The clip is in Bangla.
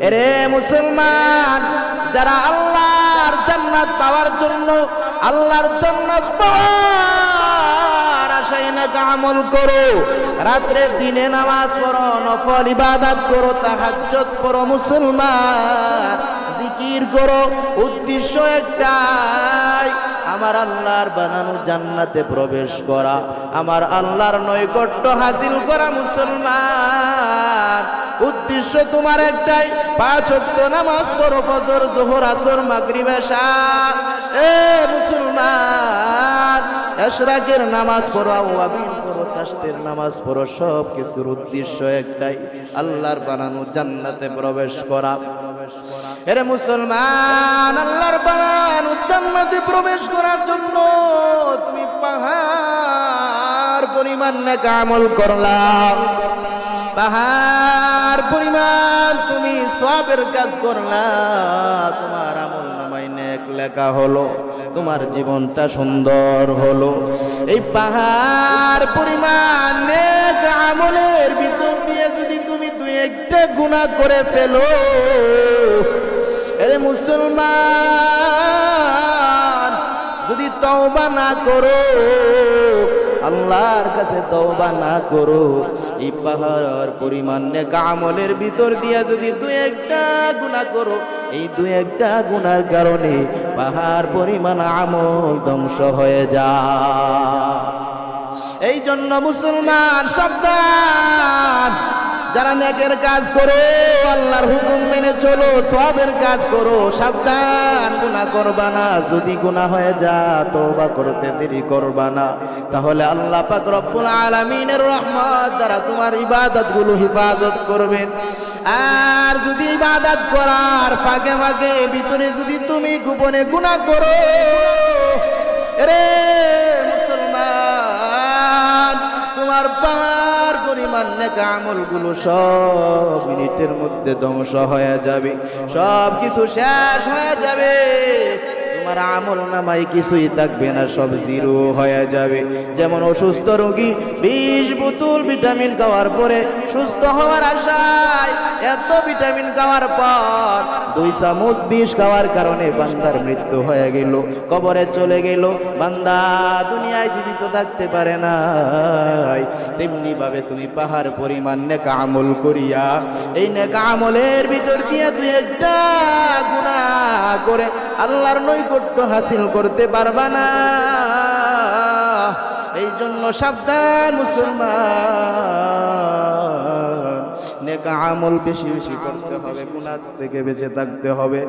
এরে মুসলমান, যারা আল্লাহর জান্নাত পাওয়ার জন্য, আল্লাহর জান্নাত পাওয়ার আশায় নেক আমল করো, রাত্রে দিনে নামাজ পড়ো, নফল ইবাদত করো, তাহাজ্জুদ পড়ো মুসলমান, জিকির করো, উদ্দেশ্য একটাই, আমার আল্লাহর বানানো জান্নাতে প্রবেশ করা, আমার আল্লাহর নৈকট্য হাসিল করা মুসলমান। উদ্দেশ্য তোমার একটাই, 5 ওয়াক্ত নামাজ পড়ো, ফজর, যোহর, আসর, মাগরিব, এশা। এ মুসলমান, ইশরাকের নামাজ পড়ো, আওয়াবিন পড়ো, চাশতের নামাজ পড়ো, সব কিছুর উদ্দেশ্য একটাই, আল্লাহর বানানো জান্নাতে প্রবেশ করা। এরে মুসলমান, আল্লাহর বানানো জান্নাতে প্রবেশ করার জন্য তুমি পাহাড় পরিমাণ নেক আমল করলা, পাহাড় পরিমাণ তুমি সওয়াবের কাজ করলা, তোমার আমল নামায় নেক লেখা হলো, তোমার জীবনটা সুন্দর হলো। এই পাহাড় পরিমাণ নেক আমলের ভিতর দিয়ে যদি তুমি 2-1টা গুনাহ করে ফেলো, এরে মুসলমান, যদি তওবা না করো, আল্লাহর কাছে তওবা না করো, এই পাহাড় পরিমাণ নেক আমলের ভিতর দিয়া যদি 2-1টা গুনাহ করো, এই 2-1টা গুনার কারণে পাহাড় পরিমাণ আমল ধ্বংস হয়ে যায়। এই জন্য মুসলমান সাবধান, যারা নেকের কাজ করো, আল্লাহর হুকুম মেনে চলো, সওয়াবের কাজ করো, সাবধান, গুনাহ করবা না। যদি গুনাহ হয়ে যায় তওবা করতে দেরি করবা না, তাহলে আল্লাহ পাক রব্বুল আলামিনের রহমত দ্বারা তোমার ইবাদতগুলো হেফাজত করবেন। আর যদি ইবাদত করার ফাঁকে ফাঁকে ভিতরে যদি তুমি গোপনে গুনাহ করো, রে মুসলমান, তোমার পাহাড় পরিমাণ নেক আমলগুলো সব মিনিটের মধ্যে ধ্বংস হয়ে যাবে, সব কিছু শেষ হয়ে যাবে, তোমার আমল নামায় কিছুই থাকবে না, সব জিরো হয়ে যাবে। যেমন অসুস্থ রোগী 20 বোতল ভিটামিন খাওয়ার পরে সুস্থ হওয়ার আশায় এত ভিটামিন খাওয়ার পর 2 চামচ বিষ খাওয়ার কারণে বান্দার মৃত্যু হয়ে গেল, কবরে চলে গেল, বান্দা দুনিয়ায় জীবিত থাকতে পারে না। তেমনি ভাবে তুমি পাহাড় পরিমাণ নেক আমল করিয়া এই নেক আমলের ভিতর দিয়ে 2-1টা গুনাহ করে আল্লাহর নৈকট্য হাসিল করতে পারবা না। এই জন্য সাবধান মুসলমান, নেক আমল বেশি বেশি করতে হবে, গুনাহ থেকে বেঁচে থাকতে হবে।